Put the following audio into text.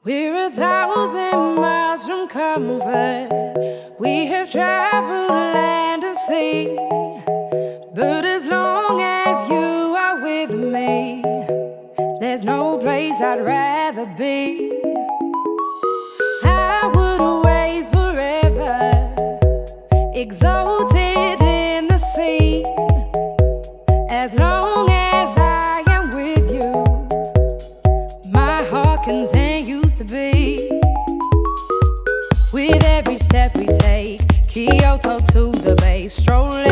We're 1,000 miles from comfort. We have traveled land and sea. But as long as you are with me, there's no place I'd rather be. I would wait forever, exalted in the sea. As long as I am with you, my heart continues to beat. With every step we take, Kyoto to the bay, strolling